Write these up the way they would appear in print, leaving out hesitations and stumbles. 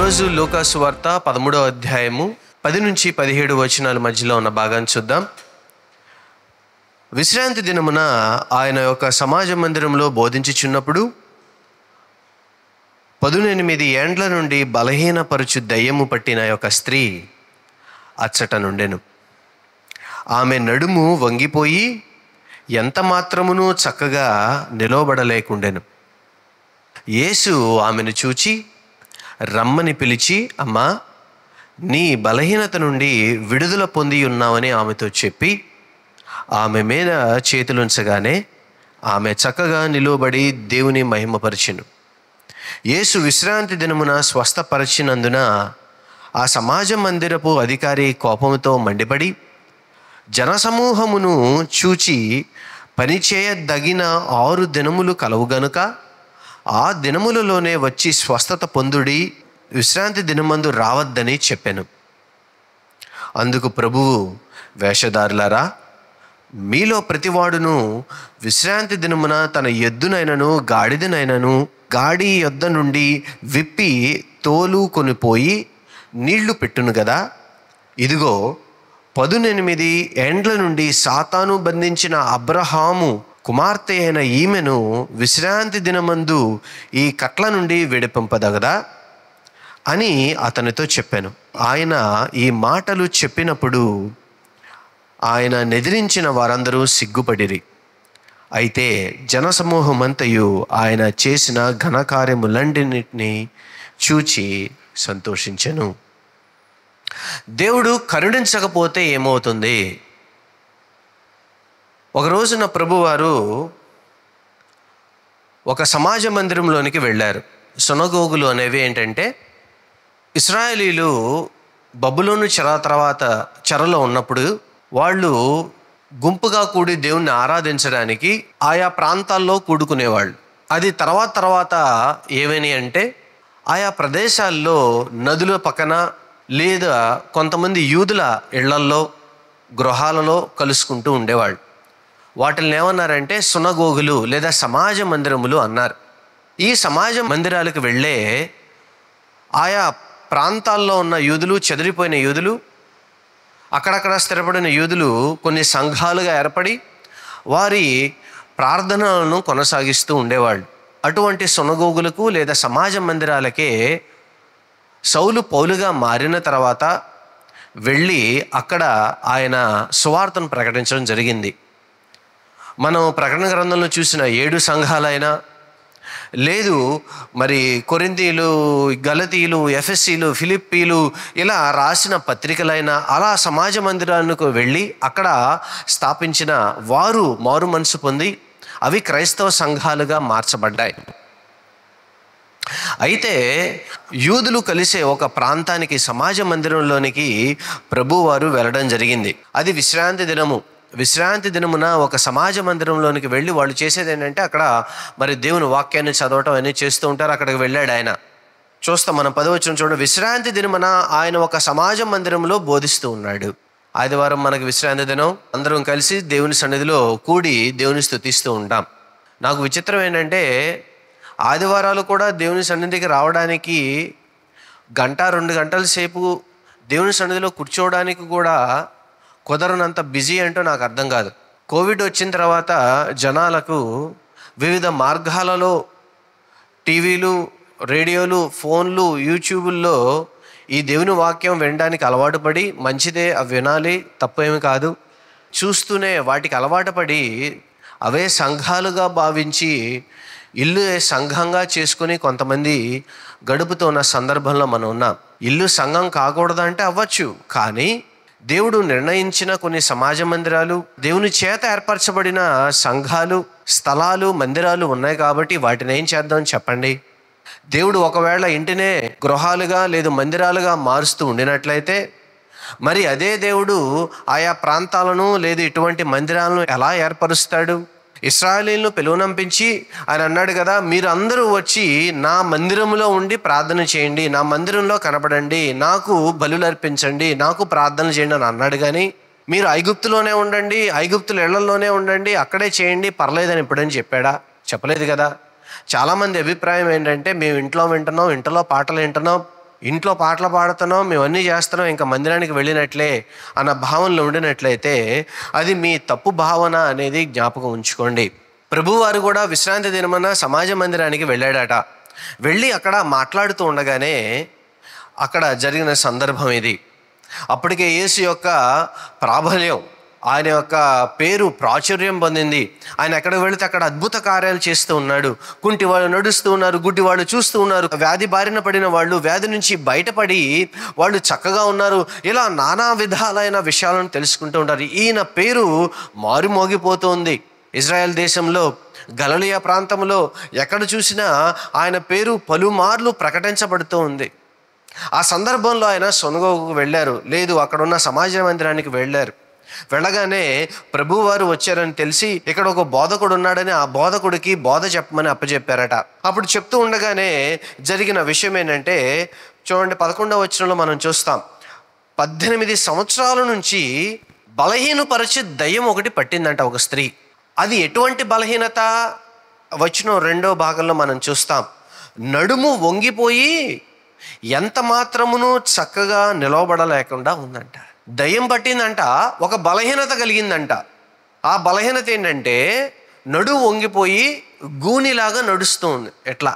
ఈరోజు లూకా సువార్త 13వ అధ్యాయము 10 నుంచి 17 వచనాల మధ్యలో ఉన్న భాగాన్ని చూద్దాం. విశ్రాంతి దినమున ఆయన యొక్క సమాజ మందిరంలో బోధించుచున్నప్పుడు 18 ఏండ్ల నుండి బలహీనపరుచు దయ్యము పట్టిన యొక్క స్త్రీ అచ్చట నుండెను. ఆమె నడుము వంగిపోయి ఎంత మాత్రమును చక్కగా నిలవబడలేకుండెను. యేసు ఆమెను చూచి రమ్మని పిలిచి, అమ్మా, నీ బలహీనత నుండి విడుదల పొంది ఉన్నావని ఆమెతో చెప్పి ఆమె మీద చేతులుంచగానే ఆమె చక్కగా నిలువబడి దేవుని మహిమపరిచెను. యేసు విశ్రాంతి దినమున స్వస్థపరిచినందున ఆ సమాజ మందిరపు అధికారి కోపముతో మండిపడి జనసమూహమును చూచి పనిచేయదగిన 6 దినములు కలవు గనుక ఆ దినములలోనే వచ్చి స్వస్థత పొందుడి, విశ్రాంతి దినమందు రావద్దని చెప్పాను. అందుకు ప్రభువు, వేషధారులారా, మీలో ప్రతివాడును విశ్రాంతి దినమున తన ఎద్దునైనను గాడిదనైనను గాడి యొద్ద నుండి విప్పి తోలు కొనిపోయి నీళ్లు పెట్టును గదా. ఇదిగో 18 ఏండ్ల నుండి సాతాను బంధించిన అబ్రహాము కుమార్తె అయిన ఈమెను విశ్రాంతి దినమందు ఈ కట్ల నుండి విడిపింపదగదా అని అతనితో చెప్పాను. ఆయన ఈ మాటలు చెప్పినప్పుడు ఆయన నెదిరించిన వారందరూ సిగ్గుపడిరి. అయితే జనసమూహమంతయు ఆయన చేసిన ఘనకార్యములన్నిటినీ చూచి సంతోషించెను. దేవుడు కరుణించకపోతే ఏమవుతుంది? ఒక రోజున ప్రభువారు ఒక సమాజ మందిరంలోనికి వెళ్ళారు. సునగోగులు అనేవి ఏంటంటే, ఇశ్రాయేలీలు బబులోను చెరలో ఉన్నప్పుడు వాళ్ళు గుంపుగా కూడి దేవుణ్ణి ఆరాధించడానికి ఆయా ప్రాంతాల్లో కూడుకునేవాళ్ళు. అది తర్వాత ఏమని అంటే, ఆయా ప్రదేశాల్లో నదుల పక్కన లేదా కొంతమంది యూదుల ఇళ్లల్లో గృహాలలో కలుసుకుంటూ ఉండేవాళ్ళు. వాటిని ఏమన్నారంటే సునగోగులు లేదా సమాజ మందిరములు అన్నారు. ఈ సమాజ మందిరాలకు వెళ్ళే ఆయా ప్రాంతాల్లో ఉన్న యూదులు, చెదిరిపోయిన యూదులు, అక్కడక్కడ స్థిరపడిన యూదులు కొన్ని సంఘాలుగా ఏర్పడి వారి ప్రార్థనలను కొనసాగిస్తూ ఉండేవాళ్ళు. అటువంటి సునగోగులకు లేదా సమాజ మందిరాలకే సౌలు పౌలుగా మారిన తర్వాత వెళ్ళి అక్కడ ఆయన సువార్తను ప్రకటించడం జరిగింది. మనం ప్రకటన గ్రంథంలో చూసిన 7 సంఘాలైనా, లేదు మరి కొరింథీయులు, గలతీయులు, ఎఫెసీలు, ఫిలిప్పీలు ఇలా రాసిన పత్రికలైనా, అలా సమాజ మందిరాలకు వెళ్ళి అక్కడ స్థాపించిన వారు మారు మనసు పొంది అవి క్రైస్తవ సంఘాలుగా మార్చబడ్డాయి. అయితే యూదులు కలిసే ఒక ప్రాంతానికి, సమాజ మందిరంలోనికి ప్రభువారు వెళ్ళడం జరిగింది. అది విశ్రాంతి దినము. విశ్రాంతి దినమున ఒక సమాజ మందిరంలోనికి వెళ్ళి వాళ్ళు చేసేది ఏంటంటే అక్కడ మరి దేవుని వాక్యాన్ని చదవటం అన్నీ చేస్తూ ఉంటారు. అక్కడికి వెళ్ళాడు ఆయన. చూస్తాం మనం 10వ వచనం చూడండి. విశ్రాంతి దినమున ఆయన ఒక సమాజ మందిరంలో బోధిస్తూ ఉన్నాడు. ఆదివారం మనకు విశ్రాంతి దినం. అందరం కలిసి దేవుని సన్నిధిలో కూడి దేవుని స్తుతిస్తూ ఉంటాం. నాకు విచిత్రం ఏంటంటే, ఆదివారాలు కూడా దేవుని సన్నిధికి రావడానికి 1-2 గంటల సేపు దేవుని సన్నిధిలో కూర్చోవడానికి కూడా కుదరనంత బిజీ అంటూ నాకు అర్థం కాదు. కోవిడ్ వచ్చిన తర్వాత జనాలకు వివిధ మార్గాలలో టీవీలు, రేడియోలు, ఫోన్లు, యూట్యూబుల్లో ఈ దేవుని వాక్యం వినడానికి అలవాటు పడి, మంచిదే అవి వినాలి, తప్పేమి కాదు, చూస్తూనే వాటికి అలవాటు పడి అవే సంఘాలుగా భావించి ఇల్లు సంఘంగా చేసుకుని కొంతమంది గడుపుతున్న సందర్భంలో మనం ఉన్నాం. ఇల్లు సంఘం కాకూడదంటే అవ్వచ్చు, కానీ దేవుడు నిర్ణయించిన కొన్ని సమాజ మందిరాలు, దేవుని చేత ఏర్పరచబడిన సంఘాలు, స్థలాలు, మందిరాలు ఉన్నాయి కాబట్టి వాటిని ఏం చేద్దాం చెప్పండి? దేవుడు ఒకవేళ ఇంటినే గృహాలుగా లేదు మందిరాలుగా మారుస్తూ ఉండినట్లయితే మరి అదే దేవుడు ఆయా ప్రాంతాలను లేదు ఇటువంటి మందిరాలను ఎలా ఏర్పరుస్తాడు? ఇశ్రాయేలీయులను పిలువనంపించి ఆయన అన్నాడు కదా, మీరు అందరూ వచ్చి నా మందిరంలో ఉండి ప్రార్థన చేయండి, నా మందిరంలో కనపడండి, నాకు బలులు అర్పించండి, నాకు ప్రార్థన చేయండి అని అన్నాడు. కానీ మీరు ఐగుప్తులోనే ఉండండి, ఐగుప్తుల ఇళ్లలోనే ఉండండి, అక్కడే చేయండి, పర్లేదని ఎప్పుడని చెప్పాడా? చెప్పలేదు కదా. చాలామంది అభిప్రాయం ఏంటంటే, మేము ఇంట్లో వింటున్నాం, ఇంట్లో పాటలు వింటున్నాం, ఇంట్లో పాటలు పాడుతున్నాం, మేము అన్నీ చేస్తున్నాం, ఇంకా మందిరానికి వెళ్ళినట్లే అన్న భావనలో ఉండినట్లయితే అది మీ తప్పు భావన అనేది జ్ఞాపకం ఉంచుకోండి. ప్రభువారు కూడా విశ్రాంతి దినమున సమాజ మందిరానికి వెళ్ళాడట. వెళ్ళి అక్కడ మాట్లాడుతూ ఉండగానే అక్కడ జరిగిన సందర్భం ఇది. అప్పటికే యేసు యొక్క ప్రాబల్యం, ఆయన యొక్క పేరు ప్రాచుర్యం పొందింది. ఆయన ఎక్కడికి వెళితే అక్కడ అద్భుత కార్యాలు చేస్తూ ఉన్నాడు. కుంటి వాళ్ళు నడుస్తూ ఉన్నారు, గుడ్డి వాళ్ళు చూస్తూ ఉన్నారు, వ్యాధి బారిన పడిన వాళ్ళు వ్యాధి నుంచి బయటపడి వాళ్ళు చక్కగా ఉన్నారు. ఇలా నానా విధాలైన విషయాలను తెలుసుకుంటూ ఉంటారు. ఈయన పేరు మారుమోగిపోతుంది. ఇజ్రాయెల్ దేశంలో గలిలయ ప్రాంతంలో ఎక్కడ చూసినా ఆయన పేరు పలుమార్లు ప్రకటించబడుతూ ఉంది. ఆ సందర్భంలో ఆయన సొనగోగుకు వెళ్ళారు, లేదు అక్కడ ఉన్న సమాజ మందిరానికి వెళ్ళారు. వెళ్ళగానే ప్రభువారు వచ్చారని తెలిసి ఇక్కడ ఒక బోధకుడు ఉన్నాడని ఆ బోధకుడికి బోధ చెప్పమని అప్పచెప్పారట. అప్పుడు చెప్తూ ఉండగానే జరిగిన విషయం ఏంటంటే, చూడండి 11వ వచనంలో మనం చూస్తాం. 18 సంవత్సరాల నుంచి బలహీనపరిచి దయ్యం ఒకటి పట్టిందంట ఒక స్త్రీ. అది ఎటువంటి బలహీనత? వచనం 2వ భాగంలో మనం చూస్తాం. నడుము వంగిపోయి ఎంత మాత్రమును చక్కగా నిలవబడలేకుండా ఉందంట. దయ్యం పట్టిందంట, ఒక బలహీనత కలిగిందంట. ఆ బలహీనత ఏంటంటే నడుము వంగిపోయి గూనిలాగా నడుస్తూ ఉంది. ఎట్లా?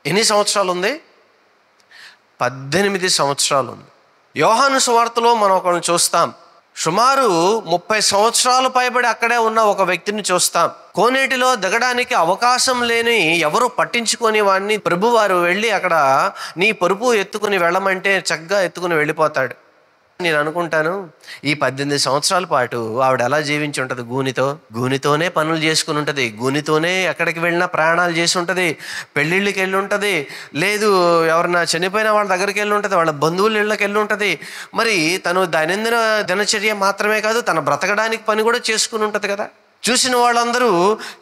ఎన్ని సంవత్సరాలు ఉంది? 18 సంవత్సరాలు ఉంది. యోహాను సువార్తలో మనం ఒకరిని చూస్తాం. సుమారు 30 సంవత్సరాలు పైబడి అక్కడే ఉన్న ఒక వ్యక్తిని చూస్తాం. కోనేటిలో దిగడానికి అవకాశం లేని, ఎవరు పట్టించుకొని వాడిని ప్రభువారు వెళ్ళి అక్కడ నీ పరుపు ఎత్తుకుని వెళ్ళమంటే చక్కగా ఎత్తుకుని వెళ్ళిపోతాడు. నేను అనుకుంటాను, ఈ 18 సంవత్సరాల పాటు ఆవిడ ఎలా జీవించి ఉంటుంది? గూనితోనే పనులు చేసుకుని ఉంటుంది, గూనితోనే ఎక్కడికి వెళ్ళినా ప్రయాణాలు చేసి ఉంటుంది, పెళ్ళిళ్ళకి వెళ్ళి ఉంటుంది, లేదు ఎవరన్నా చనిపోయిన వాళ్ళ దగ్గరికి వెళ్ళి ఉంటుంది, వాళ్ళ బంధువుల ఇళ్ళకి వెళ్ళి ఉంటుంది. మరి తను దైనందిన దినచర్య మాత్రమే కాదు, తన బ్రతకడానికి పని కూడా చేసుకుని ఉంటుంది కదా. చూసిన వాళ్ళందరూ,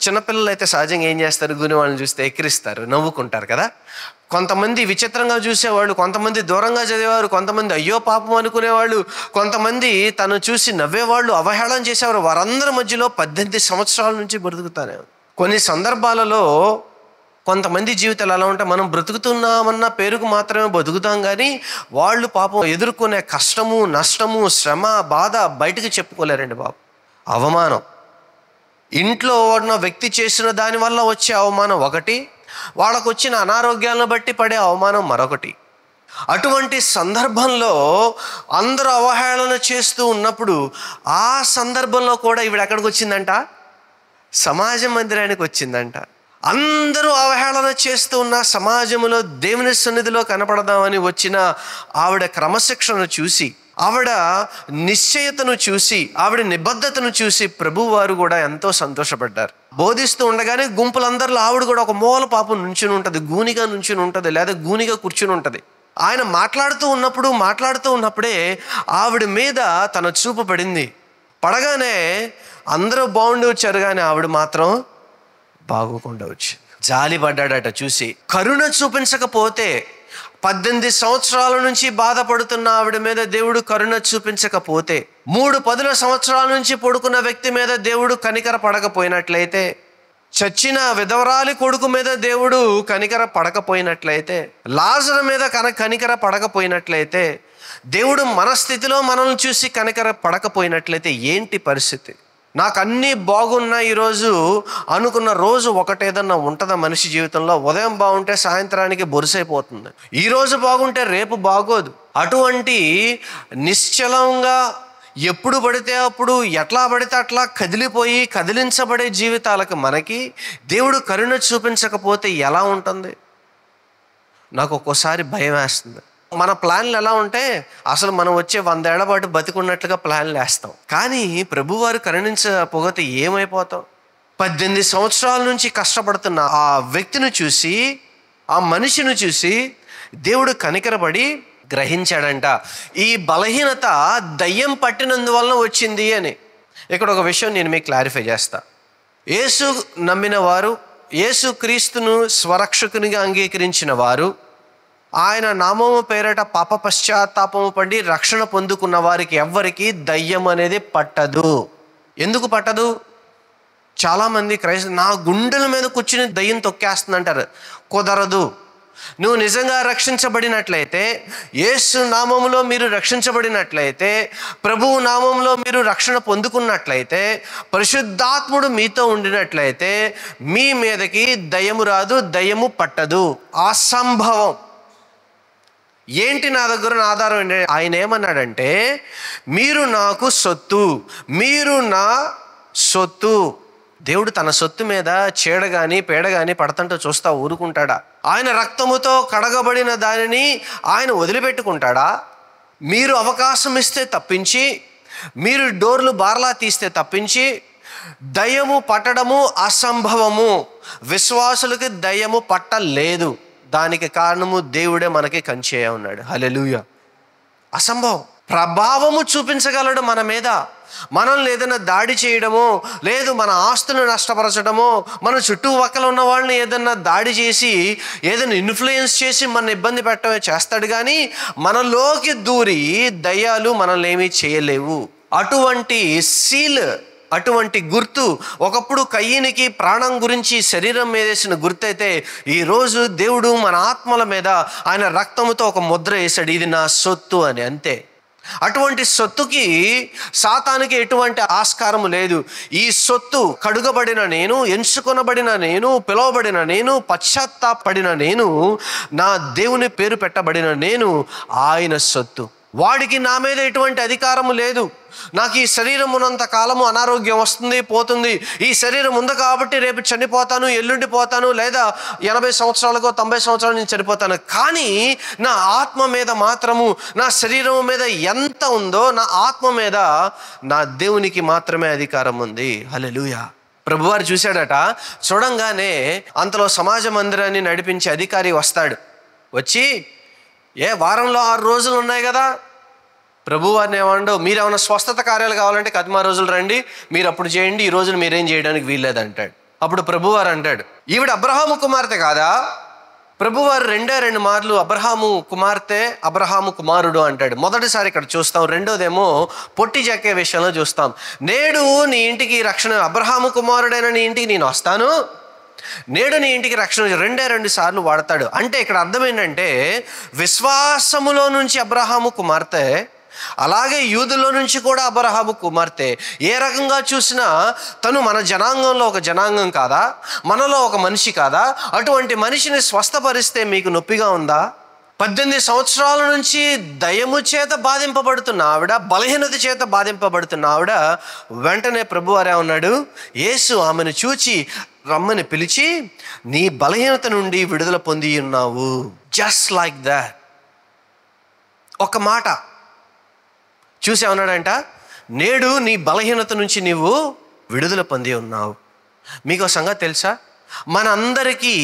చిన్నపిల్లలు అయితే సహజంగా ఏం చేస్తారు? గూని వాళ్ళని చూస్తే ఎక్కిరిస్తారు, నవ్వుకుంటారు కదా. కొంతమంది విచిత్రంగా చూసేవాళ్ళు, కొంతమంది దూరంగా చదివేవారు, కొంతమంది అయ్యో పాపం అనుకునేవాళ్ళు, కొంతమంది తను చూసి నవ్వేవాళ్ళు, అవహేళన చేసేవారు. వారందరి మధ్యలో 18 సంవత్సరాల నుంచి బ్రతుకుతానే. కొన్ని సందర్భాలలో కొంతమంది జీవితాలు ఎలా ఉంటే, మనం బ్రతుకుతున్నామన్న పేరుకు మాత్రమే బతుకుతాం, కానీ వాళ్ళు పాపం ఎదుర్కొనే కష్టము, నష్టము, శ్రమ, బాధ బయటకు చెప్పుకోలేరండి బాబు. అవమానం, ఇంట్లో ఉన్న వ్యక్తి చేసిన దానివల్ల వచ్చే అవమానం ఒకటి, వాళ్ళకు వచ్చిన అనారోగ్యాలను బట్టి పడే అవమానం మరొకటి. అటువంటి సందర్భంలో అందరూ అవహేళన చేస్తూ ఉన్నప్పుడు ఆ సందర్భంలో కూడా ఈవిడ ఎక్కడికి వచ్చిందంట? సమాజ మందిరానికి వచ్చిందంట. అందరూ అవహేళన చేస్తూ ఉన్న సమాజంలో దేవుని సన్నిధిలో కనపడదామని వచ్చిన ఆవిడ క్రమశిక్షణను చూసి, ఆవిడ నిశ్చయతను చూసి, ఆవిడ నిబద్ధతను చూసి ప్రభువారు కూడా ఎంతో సంతోషపడ్డారు. బోధిస్తూ ఉండగానే గుంపులందరిలో ఆవిడ కూడా ఒక మూల పాపం నుంచుని ఉంటుంది, గూనిగా నుంచుని ఉంటుంది, లేదా గూనిగా కూర్చుని ఉంటుంది. ఆయన మాట్లాడుతూ ఉన్నప్పుడే ఆవిడ మీద తన చూపు పడింది. పడగానే అందరూ బాగుండి వచ్చారు, కానీ ఆవిడ మాత్రం బాగోకుండా వచ్చింది. జాలి పడ్డాడట చూసి. కరుణ చూపించకపోతే, 18 సంవత్సరాల నుంచి బాధపడుతున్న ఆవిడ మీద దేవుడు కరుణ చూపించకపోతే, 3 సంవత్సరాల నుంచి పడుకున్న వ్యక్తి మీద దేవుడు కనికర పడకపోయినట్లయితే, చచ్చిన విధవరాలి కొడుకు మీద దేవుడు కనికర పడకపోయినట్లయితే, లాజరు మీద కనికర పడకపోయినట్లయితే, దేవుడు మన స్థితిలో మనల్ని చూసి కనికర పడకపోయినట్లయితే ఏంటి పరిస్థితి? నాకు అన్నీ బాగున్నాయి ఈరోజు అనుకున్న రోజు ఒకటేదన్నా ఉంటుందా మనిషి జీవితంలో? ఉదయం బాగుంటే సాయంత్రానికి బొరుసైపోతుంది, ఈరోజు బాగుంటే రేపు బాగోదు. అటువంటి నిశ్చలంగా ఎప్పుడు పడితే అప్పుడు, ఎట్లా పడితే అట్లా కదిలించబడే జీవితాలకు మనకి దేవుడు కరుణ చూపించకపోతే ఎలా ఉంటుంది? నాకు ఒక్కోసారి భయం వేస్తుంది. మన ప్లాన్లు ఎలా ఉంటే అసలు మనం వచ్చే 100 ఏళ్ల పాటు బతికున్నట్లుగా ప్లాన్లు వేస్తాం, కానీ ప్రభువారు కరుణించకపోతే ఏమైపోతాం? 18 సంవత్సరాల నుంచి కష్టపడుతున్న ఆ వ్యక్తిని చూసి, ఆ మనిషిని చూసి దేవుడు కనికరపడి గ్రహించాడంట, ఈ బలహీనత దయ్యం పట్టినందువలన వచ్చింది అని. ఇక్కడ ఒక విషయం నేను మీకు క్లారిఫై చేస్తా. యేసు నమ్మిన వారు, యేసు క్రీస్తును స్వరక్షకునిగా అంగీకరించిన వారు, ఆయన నామము పేరట పాప పశ్చాత్తాపము పడి రక్షణ పొందుకున్న వారికి ఎవ్వరికి దయ్యం అనేది పట్టదు. ఎందుకు పట్టదు? చాలామంది నా గుండెల మీద కూర్చుని దయ్యం తొక్కేస్తుంది అంటారు. కుదరదు. నువ్వు నిజంగా రక్షించబడినట్లయితే, యేసు నామములో మీరు రక్షించబడినట్లయితే, ప్రభువు నామంలో మీరు రక్షణ పొందుకున్నట్లయితే, పరిశుద్ధాత్ముడు మీతో ఉండినట్లయితే మీ మీదకి దయ్యము రాదు, దయ్యము పట్టదు. అసంభవం. ఏంటి నా దగ్గర ఉన్న ఆధారం ఏంటి? ఆయన ఏమన్నాడంటే, మీరు నాకు సొత్తు, మీరు నా సొత్తు. దేవుడు తన సొత్తు మీద చీడ కానీ పేడ కానీ పడతంటూ చూస్తా ఊరుకుంటాడా? ఆయన రక్తముతో కడగబడిన దానిని ఆయన వదిలిపెట్టుకుంటాడా? మీరు అవకాశం ఇస్తే తప్పించి, మీరు డోర్లు బార్లా తీస్తే తప్పించి దయ్యము పట్టడము అసంభవము. విశ్వాసులకి దయ్యము పట్టలేదు. దానికి కారణము దేవుడే మనకి కంచేయ ఉన్నాడు. హల్లెలూయా. అసంభవం. ప్రభావము చూపించగలడు మన మీద. మనల్ని ఏదైనా దాడి చేయడమో, లేదు మన ఆస్తులను నష్టపరచడమో, మన చుట్టుపక్కల ఉన్న వాళ్ళని ఏదైనా దాడి చేసి ఏదైనా ఇన్ఫ్లుయెన్స్ చేసి మన ఇబ్బంది పెట్టడమే చేస్తాడు. కానీ మనలోకి దూరి దయ్యాలు మనల్ని ఏమీ చేయలేవు. అటువంటి సీల్, అటువంటి గుర్తు ఒకప్పుడు కయ్యనికి ప్రాణం గురించి శరీరం మీద వేసిన గుర్తు అయితే, ఈరోజు దేవుడు మన ఆత్మల మీద ఆయన రక్తముతో ఒక ముద్ర వేశాడు, ఇది నా సొత్తు అని. అంతే. అటువంటి సొత్తుకి సాతానికి ఎటువంటి ఆస్కారము లేదు. ఈ సొత్తు కడుగబడిన నేను, ఎంచుకొనబడిన నేను, పిలువబడిన నేను, పశ్చాత్తాపడిన నేను, నా దేవుని పేరు పెట్టబడిన నేను ఆయన సొత్తు. వాడికి నా మీద ఎటువంటి అధికారము లేదు. నాకు ఈ శరీరం ఉన్నంత కాలము అనారోగ్యం వస్తుంది, పోతుంది. ఈ శరీరం ఉంది కాబట్టి రేపు చనిపోతాను, ఎల్లుండి పోతాను, లేదా 80 సంవత్సరాలకో 90 సంవత్సరాలు నేను చనిపోతాను. కానీ నా ఆత్మ మీద మాత్రము, నా శరీరం మీద ఎంత ఉందో నా ఆత్మ మీద నా దేవునికి మాత్రమే అధికారం ఉంది. హల్లెలూయా. ప్రభువారు చూశాడట. చూడంగానే అంతలో సమాజ మందిరాన్ని నడిపించే అధికారి వస్తాడు. వచ్చి, వారంలో 6 రోజులు ఉన్నాయి కదా, ప్రభువారిని ఏమండో, మీరేమన్నా స్వస్థత కార్యాలు కావాలంటే 10 రోజులు రండి, మీరు అప్పుడు చేయండి, ఈ రోజులు మీరేం చేయడానికి వీల్లేదు అంటాడు. అప్పుడు ప్రభువారు అంటాడు, ఈవిడ అబ్రహాము కుమార్తె కాదా? ప్రభువారు 2 మార్లు అబ్రహాము కుమార్తె, అబ్రహాము కుమారుడు అంటాడు. మొదటిసారి ఇక్కడ చూస్తాం. రెండోదేమో పొట్టి జక్కే విషయంలో చూస్తాం. నేడు నీ ఇంటికి రక్షణ, అబ్రహాము కుమారుడైన నీ ఇంటికి నేను వస్తాను, నేడు నీ ఇంటికి రక్షణ. 2 సార్లు వాడతాడు. అంటే ఇక్కడ అర్థం ఏంటంటే, విశ్వాసములో నుంచి అబ్రహాము కుమార్తె, అలాగే యూదులో నుంచి కూడా అబ్రహాము కుమార్తె. ఏ రకంగా చూసినా తను మన జనాంగంలో ఒక జనాంగం కాదా? మనలో ఒక మనిషి కాదా? అటువంటి మనిషిని స్వస్థపరిస్తే మీకు నొప్పిగా ఉందా? 18 సంవత్సరాల నుంచి దయ్యము చేత బాధింపబడుతున్న ఆవిడ, బలహీనత చేత బాధింపబడుతున్న ఆవిడ, వెంటనే ప్రభువారే ఉన్నాడు, యేసు ఆమెను చూచి రమ్మని పిలిచి, నీ బలహీనత నుండి విడుదల పొంది ఉన్నావు. Just like that. ఒక మాట చూసి ఏమన్నాడంట, నేడు నీ బలహీనత నుంచి నీవు విడుదల పొంది ఉన్నావు. మీకు సంగతి తెలుసా? మనందరికీ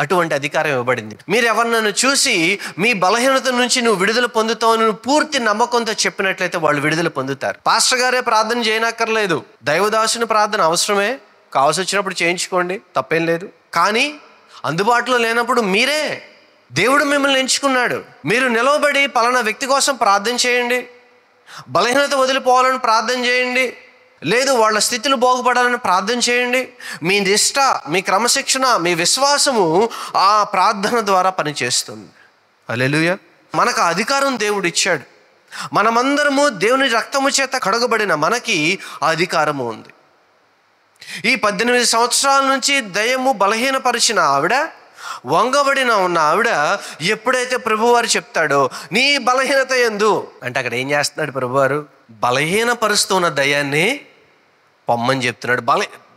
అటువంటి అధికారం ఇవ్వబడింది. మీరు ఎవరినైనా చూసి మీ బలహీనత నుంచి నువ్వు విడుదల పొందుతావు నువ్వు పూర్తి నమ్మకంతో చెప్పినట్లయితే వాళ్ళు విడుదల పొందుతారు. పాస్టర్ గారే ప్రార్థన చేయనక్కర్లేదు. దైవదాసుని ప్రార్థన అవసరమే, కావాల్సి వచ్చినప్పుడు చేయించుకోండి, తప్పేం లేదు. కానీ అందుబాటులో లేనప్పుడు మీరే, దేవుడు మిమ్మల్ని ఎంచుకున్నాడు. మీరు నిలవబడి పలానా వ్యక్తి కోసం ప్రార్థన చేయండి, బలహీనత వదిలిపోవాలని ప్రార్థన చేయండి, లేదు వాళ్ళ స్థితులు బాగుపడాలని ప్రార్థన చేయండి. మీ నిష్ట, మీ క్రమశిక్షణ, మీ విశ్వాసము ఆ ప్రార్థన ద్వారా పనిచేస్తుంది. హల్లెలూయా. మనకు అధికారం దేవుడు ఇచ్చాడు. మనమందరము దేవుని రక్తము చేత కడగబడిన మనకి ఆ అధికారము ఉంది. ఈ 18 సంవత్సరాల నుంచి దయ్యము బలహీనపరిచిన ఆవిడ, వంగబడిన ఉన్న ఆవిడ, ఎప్పుడైతే ప్రభువారు చెప్తాడో నీ బలహీనత యందు అంటే, అక్కడ ఏం చేస్తున్నాడు ప్రభువారు? బలహీనపరుస్తున్న దయ్యాన్ని పొమ్మని చెప్తున్నాడు.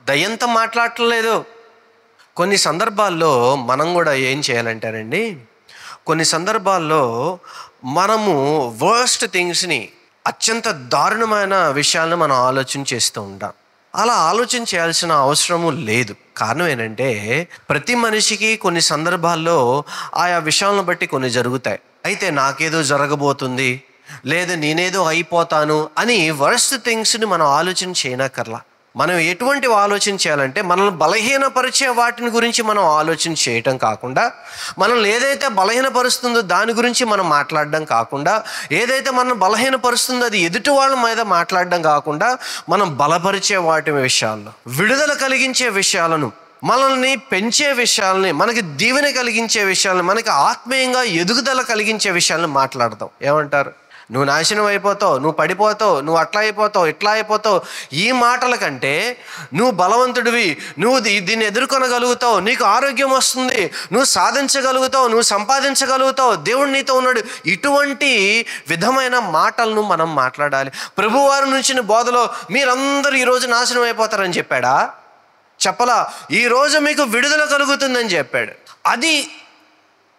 దయ్యంతో మాట్లాడట్లేదు. కొన్ని సందర్భాల్లో మనం కూడా ఏం చేయాలంటారండి, కొన్ని సందర్భాల్లో మనము వర్స్ట్ థింగ్స్ని, అత్యంత దారుణమైన విషయాలను మనం ఆలోచన చేస్తూ ఉంటాం. అలా ఆలోచన చేయాల్సిన అవసరము లేదు. కారణం ఏంటంటే, ప్రతి మనిషికి కొన్ని సందర్భాల్లో ఆయా విషయాలను బట్టి కొన్ని జరుగుతాయి. అయితే నాకేదో జరగబోతుంది, లేదా నేనేదో అయిపోతాను అని వర్స్ట్ థింగ్స్ని మనం ఆలోచన చేయనక్కర్లా. మనం ఎటువంటి ఆలోచన చేయాలంటే, మనల్ని బలహీనపరిచే వాటిని గురించి మనం ఆలోచన చేయటం కాకుండా, మనల్ని ఏదైతే బలహీనపరుస్తుందో దాని గురించి మనం మాట్లాడడం కాకుండా, ఏదైతే మనం బలహీనపరుస్తుందో అది ఎదుటి వాళ్ళ మీద మాట్లాడడం కాకుండా, మనం బలపరిచే వాటి విషయాల్లో, విడుదల కలిగించే విషయాలను, మనల్ని పెంచే విషయాల్ని, మనకి దీవెన కలిగించే విషయాల్ని, మనకి ఆత్మీయంగా ఎదుగుదల కలిగించే విషయాల్ని మాట్లాడతాం. ఏమంటారు? నువ్వు నాశనం అయిపోతావు, నువ్వు పడిపోతావు, నువ్వు అట్లా అయిపోతావు, ఇట్లా అయిపోతావు. ఈ మాటల కంటే నువ్వు బలవంతుడివి, నువ్వు దీన్ని ఎదుర్కొనగలుగుతావు, నీకు ఆరోగ్యం వస్తుంది, నువ్వు సాధించగలుగుతావు, నువ్వు సంపాదించగలుగుతావు, దేవుడు నీతో ఉన్నాడు, ఇటువంటి విధమైన మాటలను మనం మాట్లాడాలి. ప్రభువారి నుంచి బోధలో మీరందరూ ఈరోజు నాశనం అయిపోతారని చెప్పాడా? చెప్పలా. ఈరోజు మీకు విడుదల కలుగుతుందని చెప్పాడు. అది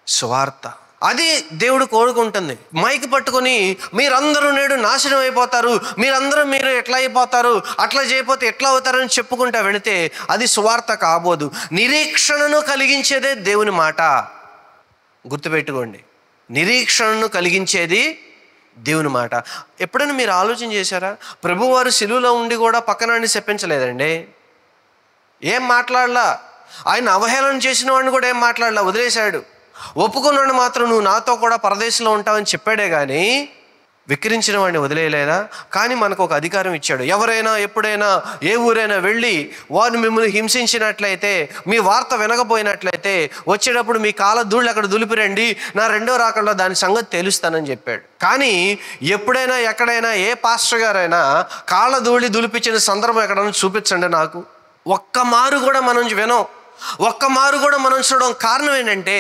సువార్త. అది దేవుడు కోరుకుంటుంది. మైక్ పట్టుకొని మీరందరూ నేడు నాశనం అయిపోతారు, మీరు ఎట్లా అయిపోతారు, అట్లా చేయకపోతే ఎట్లా అవుతారని చెప్పుకుంటా వెళితే అది సువార్త కాబోదు. నిరీక్షణను కలిగించేదే దేవుని మాట. గుర్తుపెట్టుకోండి, నిరీక్షణను కలిగించేది దేవుని మాట. ఎప్పుడైనా మీరు ఆలోచన చేశారా? ప్రభువారు సిలువలో ఉండి కూడా పక్కనాన్ని చెప్పించలేదండి. ఏం మాట్లాడలా. ఆయన అవహేళన చేసిన వాడిని కూడా ఏం మాట్లాడలా, వదిలేశాడు. ఒప్పుకున్నాడు మాత్రం నువ్వు నాతో కూడా పరదేశంలో ఉంటావని చెప్పాడే కానీ విక్రించిన వాడిని వదిలేయలేదా? కానీ మనకు ఒక అధికారం ఇచ్చాడు. ఎవరైనా ఎప్పుడైనా ఏ ఊరైనా వెళ్ళి వారు మిమ్మల్ని హింసించినట్లయితే, మీ వార్త వినకపోయినట్లయితే వచ్చేటప్పుడు మీ కాళ్ళ ధూళ్ళు అక్కడ దులిపిరండి, నా రెండో రాకల్లో దాని సంగతి తెలుస్తానని చెప్పాడు. కానీ ఎప్పుడైనా ఎక్కడైనా ఏ పాస్టర్ గారైనా కాళ్ళ ధూళి దులిపించిన సందర్భం ఎక్కడైనా చూపించండి నాకు. ఒక్క మారు కూడా మనం వినం, ఒక్క మారు కూడా మనం చూడడం. కారణం ఏంటంటే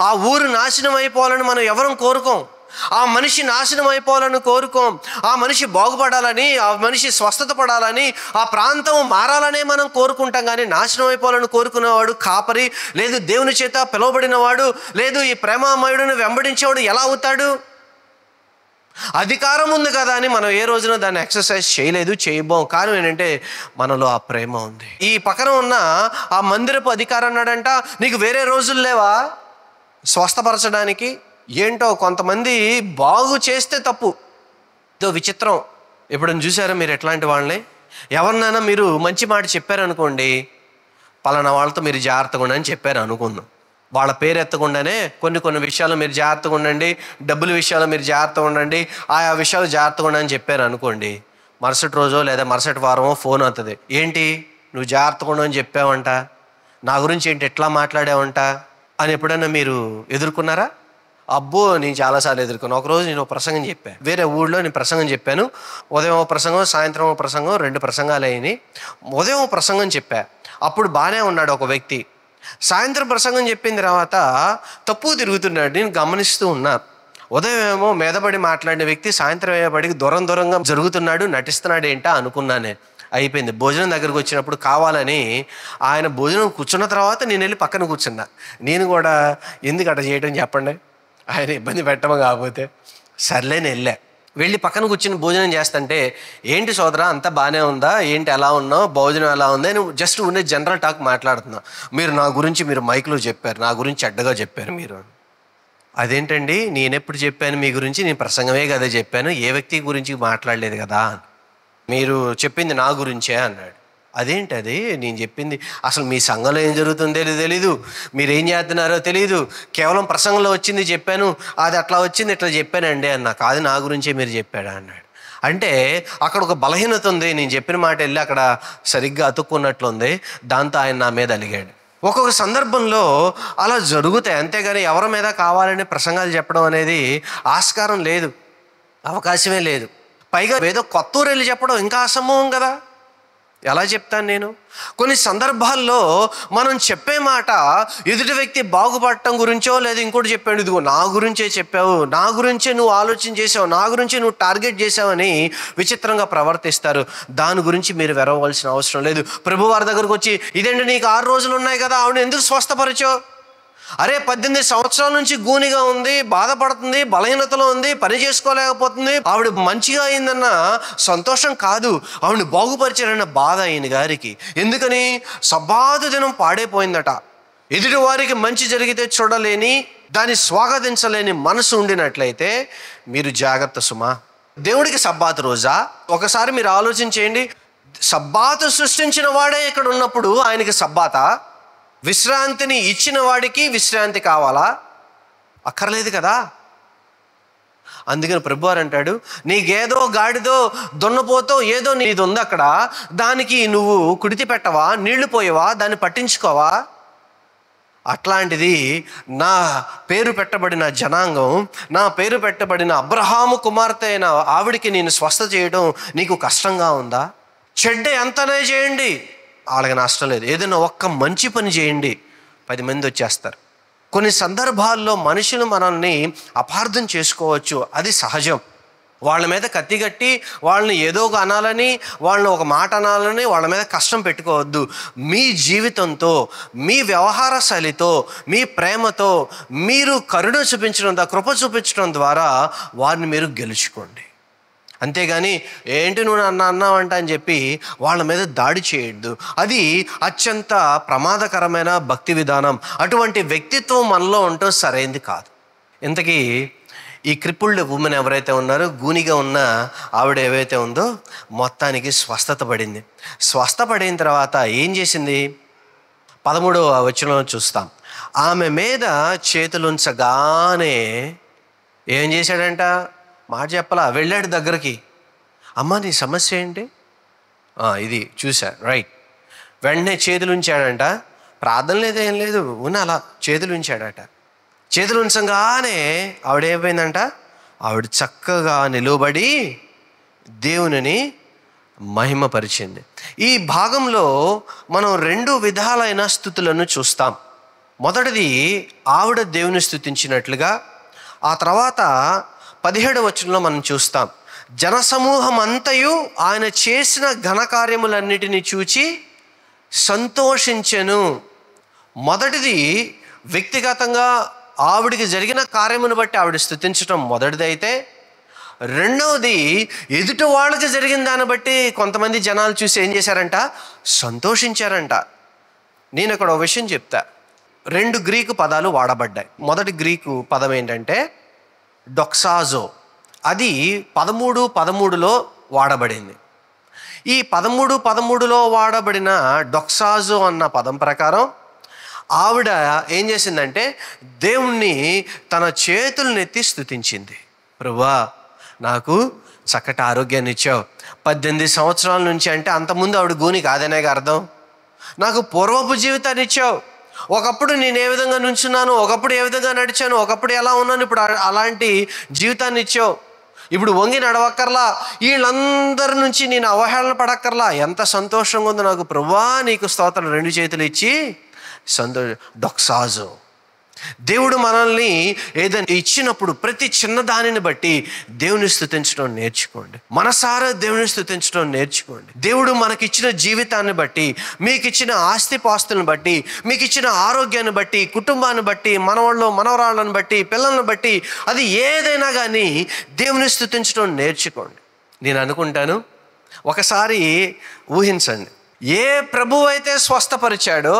ఆ ఊరు నాశనం అయిపోవాలని మనం ఎవరం కోరుకోం. ఆ మనిషి నాశనం అయిపోవాలని కోరుకోం. ఆ మనిషి బాగుపడాలని, ఆ మనిషి స్వస్థత పడాలని, ఆ ప్రాంతం మారాలనే మనం కోరుకుంటాం. కానీ నాశనం అయిపోవాలని కోరుకునేవాడు కాపరి, లేదు దేవుని చేత పిలువబడిన వాడు, లేదు ఈ ప్రేమామయుడిని వెంబడించేవాడు ఎలా అవుతాడు? అధికారం ఉంది కదా అని మనం ఏ రోజున దాన్ని ఎక్సర్సైజ్ చేయలేదు, చేయబోం. కారణం ఏంటంటే మనలో ఆ ప్రేమ ఉంది. ఈ పక్కన ఉన్న ఆ మందిరపు అధికారం అన్నాడంట, నీకు వేరే రోజులు లేవా స్వస్థపరచడానికి? ఏంటో కొంతమంది బాగు చేస్తే తప్పు. ఇదో విచిత్రం. ఎప్పుడైనా చూసారా మీరు ఎట్లాంటి వాళ్ళని? ఎవరినైనా మీరు మంచి మాట చెప్పారనుకోండి, పలానా వాళ్ళతో మీరు జాగ్రత్తగా ఉండని చెప్పారు అనుకుందాం. వాళ్ళ పేరు ఎత్తకుండానే కొన్ని విషయాలు మీరు జాగ్రత్తగా ఉండండి, డబ్బుల విషయాలు మీరు జాగ్రత్తగా ఉండండి, ఆయా విషయాలు జాగ్రత్తగా ఉండని చెప్పారు అనుకోండి. మరుసటి రోజో లేదా మరుసటి వారమో ఫోన్ అవుతుంది, ఏంటి నువ్వు జాగ్రత్తగా ఉండని చెప్పావంట, నా గురించి ఏంటి ఎట్లా మాట్లాడావంట అని ఎప్పుడైనా మీరు ఎదుర్కొన్నారా? అబ్బో, నేను చాలాసార్లు ఎదుర్కొన్నాను. ఒకరోజు నేను ప్రసంగం చెప్పాను, వేరే ఊళ్ళో నేను ప్రసంగం చెప్పాను. ఉదయం ప్రసంగం, సాయంత్రం ప్రసంగం, 2 ప్రసంగాలు అయినాయి. ఉదయం ప్రసంగం చెప్పా, అప్పుడు బాగానే ఉన్నాడు ఒక వ్యక్తి. సాయంత్రం ప్రసంగం చెప్పిన తర్వాత తప్పు తిరుగుతున్నాడు, నేను గమనిస్తూ ఉన్నా. ఉదయం ఏమో మీదపడి మాట్లాడిన వ్యక్తి సాయంత్రం అయ్యేపడికి దూరంగా జరుగుతున్నాడు, నటిస్తున్నాడు ఏంటా అనుకున్నానే. అయిపోయింది. భోజనం దగ్గరకు వచ్చినప్పుడు కావాలని ఆయన భోజనం కూర్చున్న తర్వాత నేను వెళ్ళి పక్కన కూర్చున్నా. నేను కూడా ఎందుకు అట్లా చేయటం చెప్పండి, ఆయన ఇబ్బంది పెట్టమ కాకపోతే సర్లే నేను వెళ్ళి పక్కన కూర్చుని భోజనం చేస్తుంటే, ఏంటి సోదరా అంతా బాగానే ఉందా, ఏంటి ఎలా ఉన్నావు, భోజనం ఎలా ఉంది అని జస్ట్ ఉండే జనరల్ టాక్ మాట్లాడుతున్నా. మీరు నా గురించి మీరు మైక్లో చెప్పారు, నా గురించి అడ్డగా చెప్పారు మీరు. అదేంటండి, నేనెప్పుడు చెప్పాను మీ గురించి? నేను ప్రసంగమే కదా చెప్పాను, ఏ వ్యక్తి గురించి మాట్లాడలేదు కదా. మీరు చెప్పింది నా గురించే అన్నాడు. అదేంటి అది నేను చెప్పింది? అసలు మీ సంఘంలో ఏం జరుగుతుందో తెలీదు, మీరేం చేస్తున్నారో తెలీదు, కేవలం ప్రసంగంలో వచ్చింది చెప్పాను, అది అట్లా వచ్చింది ఇట్లా చెప్పానండి అన్న. కాదు, నా గురించే మీరు చెప్పాడా అన్నాడు. అంటే అక్కడ ఒక బలహీనత ఉంది, నేను చెప్పిన మాట వెళ్ళి అక్కడ సరిగ్గా అతుక్కున్నట్లుంది. దాంతో ఆయన నా మీద అలిగాడు. ఒక్కొక్క సందర్భంలో అలా జరుగుతాయి, అంతేగాని ఎవరి మీద కావాలని ప్రసంగాలు చెప్పడం అనేది ఆస్కారం లేదు, అవకాశమే లేదు. పైగా ఏదో కొత్త ఊరు వెళ్ళి చెప్పడం ఇంకా అసంభవం కదా. ఎలా చెప్తాను నేను? కొన్ని సందర్భాల్లో మనం చెప్పే మాట ఎదుటి వ్యక్తి బాగుపడటం గురించో లేదా ఇంకోటి చెప్పాడు, ఇదిగో నా గురించే చెప్పావు, నా గురించే నువ్వు ఆలోచన చేసావు, నా గురించే నువ్వు టార్గెట్ చేసావని విచిత్రంగా ప్రవర్తిస్తారు. దాని గురించి మీరు వెరవలసిన అవసరం లేదు. ప్రభువారి దగ్గరకు వచ్చి, ఇదేంటి నీకు 6 రోజులు ఉన్నాయి కదా, ఆవిడ ఎందుకు స్వస్థపరచో? అరే 18 సంవత్సరాల నుంచి గూనిగా ఉంది, బాధపడుతుంది, బలహీనతలో ఉంది, పని చేసుకోలేకపోతుంది, ఆవిడ మంచిగా అయిందన్న సంతోషం కాదు, ఆవిడని బాగుపరిచారన్న బాధ ఆయన గారికి. ఎందుకని? సబ్బాతు దినం పాడైపోయిందట. ఎదుటి వారికి మంచి జరిగితే చూడలేని, దాన్ని స్వాగతించలేని మనసు ఉండినట్లయితే మీరు జాగ్రత్త సుమా. దేవుడికి సబ్బాతు రోజా? ఒకసారి మీరు ఆలోచన చేయండి. సబ్బాతు సృష్టించిన వాడే ఇక్కడ ఉన్నప్పుడు ఆయనకి సబ్బాతా? విశ్రాంతిని ఇచ్చిన వాడికి విశ్రాంతి కావాలా? అక్కర్లేదు కదా. అందుకని ప్రభువారు అంటాడు, నీకేదో గాడిదో దున్నపోతో ఏదో నీది ఉంది అక్కడ, దానికి నువ్వు కుడితి పెట్టవా, నీళ్లు పోయవా, దాన్ని పట్టించుకోవా? అట్లాంటిది నా పేరు పెట్టబడిన జనాంగం, నా పేరు పెట్టబడిన అబ్రహాము కుమార్తె అయిన ఆవిడికి నేను స్వస్థ చేయడం నీకు కష్టంగా ఉందా? చెడ్డ ఎంతనే చేయండి, వాళ్ళకి నష్టం లేదు. ఏదైనా ఒక్క మంచి పని చేయండి, 10 మంది వచ్చేస్తారు. కొన్ని సందర్భాల్లో మనుషులు మనల్ని అపార్థం చేసుకోవచ్చు, అది సహజం. వాళ్ళ మీద కత్తిగట్టి వాళ్ళని ఏదో ఒక అనాలని, వాళ్ళని ఒక మాట అనాలని వాళ్ళ మీద కష్టం పెట్టుకోవద్దు. మీ జీవితంతో, మీ వ్యవహార శైలితో, మీ ప్రేమతో మీరు కరుణ చూపించడం, కృప చూపించడం ద్వారా వారిని మీరు గెలుచుకోండి. అంతేగాని ఏంటి నువ్వు అన్నావంట అని చెప్పి వాళ్ళ మీద దాడి చేయొద్దు. అది అత్యంత ప్రమాదకరమైన భక్తి విధానం. అటువంటి వ్యక్తిత్వం మనలో ఉండటం సరైనది కాదు. ఇంతకీ ఈ క్రిపుల్డ్ ఉమెన్ ఎవరైతే ఉన్నారో, గూనిగా ఉన్న ఆవిడ ఏవైతే ఉందో, మొత్తానికి స్వస్థత పడింది. స్వస్థ పడిన తర్వాత ఏం చేసింది? 13వ వచనంలో చూస్తాం. ఆమె మీద చేతులుంచగానే ఏం చేశాడంట? మాట చెప్పలా, వెళ్ళాడు దగ్గరికి. అమ్మ నీ సమస్య ఏంటి? ఇది చూసా, రైట్. వెంటనే చేతులు ఉంచాడంట. ప్రార్థన లేదు, ఏం లేదు, అలా చేతులు ఉంచాడట. చేతులు ఉంచగానే ఆవిడేమైందంట? ఆవిడ చక్కగా నిలువబడి దేవునిని మహిమపరిచింది. ఈ భాగంలో మనం 2 విధాలైన స్థుతులను చూస్తాం. మొదటిది ఆవిడ దేవుని స్తుతించినట్లుగా. ఆ తర్వాత 17వ వచనంలో మనం చూస్తాం, జనసమూహం అంతయు ఆయన చేసిన ఘనకార్యములన్నిటినీ చూచి సంతోషించెను. మొదటిది వ్యక్తిగతంగా ఆవిడికి జరిగిన కార్యమును బట్టి ఆవిడ స్తుతించడం మొదటిదైతే, రెండవది ఎదుటి వాళ్ళకి జరిగిన దాన్ని బట్టి కొంతమంది జనాలు చూసి ఏం చేశారంట? సంతోషించారంట. నేను ఇక్కడ ఒక విషయం చెప్తా. 2 గ్రీకు పదాలు వాడబడ్డాయి. మొదటి గ్రీకు పదం ఏంటంటే డొక్సాజో. అది 13:13లో వాడబడింది. ఈ 13:13లో వాడబడిన డొక్సాజో అన్న పదం ప్రకారం ఆవిడ ఏం చేసిందంటే దేవుణ్ణి తన చేతులనెత్తి స్తుతించింది. ప్రభువా నాకు చక్కటి ఆరోగ్యాన్ని ఇచ్చావు. 18 సంవత్సరాల నుంచి, అంటే అంతకుముందు ఆవిడ గూని కాదనేగా అర్థం. నాకు పూర్వపు జీవితాన్ని ఇచ్చావు. ఒకప్పుడు నేను ఏ విధంగా నుంచున్నాను, ఒకప్పుడు ఏ విధంగా నడిచాను, ఒకప్పుడు ఎలా ఉన్నాను, ఇప్పుడు అలాంటి జీవితాన్ని ఇచ్చావు. ఇప్పుడు వంగి నడవక్కర్లా, వీళ్ళందరి నుంచి నేను అవహేళన పడక్కర్లా. ఎంత సంతోషంగా ఉందో నాకు. ప్రభువా నీకు స్తోత్రం. 2 చేతులు ఇచ్చి డొక్సాజో. దేవుడు మనల్ని ఏదైనా ఇచ్చినప్పుడు ప్రతి చిన్న దానిని బట్టి దేవుని స్తుతించడం నేర్చుకోండి. మనసారా దేవుని స్తుతించడం నేర్చుకోండి. దేవుడు మనకిచ్చిన జీవితాన్ని బట్టి, మీకు ఇచ్చిన ఆస్తిపాస్తులను బట్టి, మీకు ఇచ్చిన ఆరోగ్యాన్ని బట్టి, కుటుంబాన్ని బట్టి, మనవాళ్ళు మనవరాళ్ళని బట్టి, పిల్లలను బట్టి, అది ఏదైనా కానీ దేవుని స్తుతించడం నేర్చుకోండి. నేను అనుకుంటాను, ఒకసారి ఊహించండి, ఏ ప్రభువు అయితే స్వస్థపరిచాడో,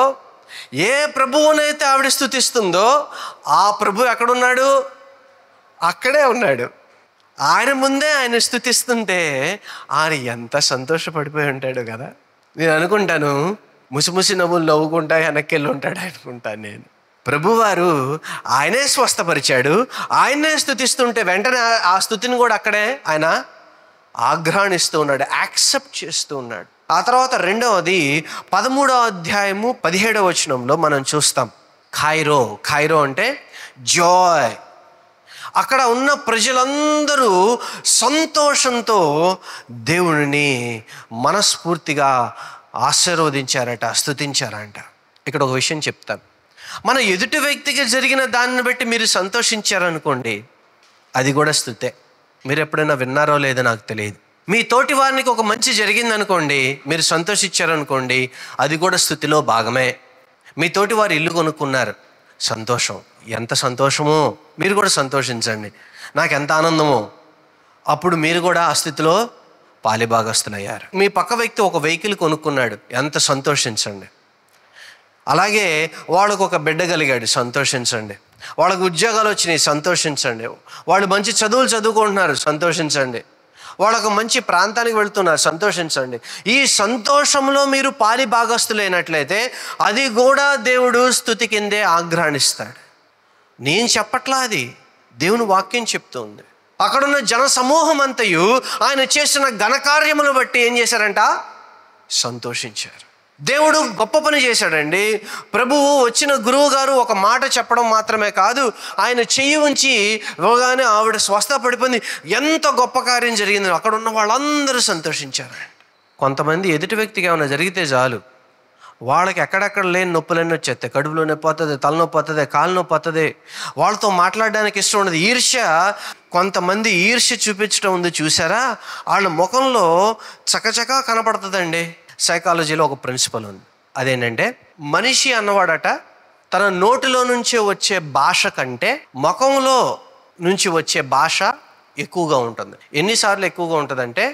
ఏ ప్రభువునైతే ఆవిడ స్తుతిస్తుందో ఆ ప్రభు ఎక్కడున్నాడు? అక్కడే ఉన్నాడు. ఆయన ముందే ఆయన స్తుతిస్తుంటే ఆయన ఎంత సంతోషపడిపోయి ఉంటాడు కదా. నేను అనుకుంటాను, ముసిముసి నవ్వులు నవ్వుకుంటా వెనక్కి వెళ్ళి ఉంటాడు అనుకుంటాను నేను. ప్రభువారు ఆయనే స్వస్థపరిచాడు, ఆయనే స్తుతిస్తుంటే వెంటనే ఆ స్తుతిని కూడా అక్కడే ఆయన ఆఘ్రాణిస్తూ ఉన్నాడు, యాక్సెప్ట్ చేస్తూ ఉన్నాడు. ఆ తర్వాత రెండవది 13వ అధ్యాయము 17వ వచనంలో మనం చూస్తాం. ఖైరో అంటే జాయ్. అక్కడ ఉన్న ప్రజలందరూ సంతోషంతో దేవుడిని మనస్ఫూర్తిగా ఆశీర్వదించారట, స్తుతించారంట. ఇక్కడ ఒక విషయం చెప్తాను. మన ఎదుటి వ్యక్తికి జరిగిన దాన్ని బట్టి మీరు సంతోషించారనుకోండి, అది కూడా స్తుతే. మీరు ఎప్పుడైనా విన్నారో లేదో నాకు తెలియదు. మీ తోటి వారికి ఒక మంచి జరిగిందనుకోండి, మీరు సంతోషించారనుకోండి, అది కూడా స్తుతిలో భాగమే. మీ తోటి వారు ఇల్లు కొనుక్కున్నారు, సంతోషం. ఎంత సంతోషమో, మీరు కూడా సంతోషించండి. నాకు ఎంత ఆనందమో. అప్పుడు మీరు కూడా ఆ స్థితిలో పాలిభాగస్తులయ్యారు. మీ పక్క వ్యక్తి ఒక వెహికల్ కొనుక్కున్నాడు, ఎంత సంతోషించండి. అలాగే వాళ్ళకు ఒక బిడ్డ కలిగాడు, సంతోషించండి. వాళ్ళకు ఉద్యోగాలు వచ్చినాయి, సంతోషించండి. వాళ్ళు మంచి చదువులు చదువుకుంటున్నారు, సంతోషించండి. వాళ్ళకు మంచి ప్రాంతానికి వెళ్తున్నారు, సంతోషించండి. ఈ సంతోషంలో మీరు పాలి భాగస్తులైనట్లయితే అది కూడా దేవుడు స్తుతి కిందే ఆఘ్రాణిస్తాడు. నేను చెప్పట్లా, అది దేవుని వాక్యం చెప్తుంది. అక్కడున్న జన సమూహం అంతయు ఆయన చేసిన ఘనకార్యమును బట్టి ఏం చేశారంట? సంతోషించారు. దేవుడు గొప్ప పని చేశాడండి. ప్రభువు వచ్చిన గురువు గారు ఒక మాట చెప్పడం మాత్రమే కాదు, ఆయన చెయ్యి ఉంచి ఇవ్వగానే ఆవిడ స్వస్థ పడిపోయింది. ఎంత గొప్ప కార్యం జరిగింది. అక్కడ ఉన్న వాళ్ళందరూ సంతోషించారండి. కొంతమంది ఎదుటి వ్యక్తికి ఏమైనా జరిగితే చాలు, వాళ్ళకి ఎక్కడెక్కడ లేని నొప్పులన్నీ వచ్చేస్తాయి. కడుపులో నొప్పి వస్తుంది, తలనొప్పి వస్తుంది, కాలు నొప్పి వస్తుంది. వాళ్ళతో మాట్లాడడానికి ఇష్టం ఉండదు. ఈర్ష్య, కొంతమంది ఈర్ష్య చూపించడం ఉంది చూసారా, వాళ్ళ ముఖంలో చకచకా కనపడుతుందండి. సైకాలజీలో ఒక ప్రిన్సిపల్ ఉంది. అదేంటంటే, మనిషి అన్నవాడట తన నోటిలో నుంచి వచ్చే భాష కంటే ముఖంలో నుంచి వచ్చే భాష ఎక్కువగా ఉంటుంది. ఎన్నిసార్లు ఎక్కువగా ఉంటుందంటే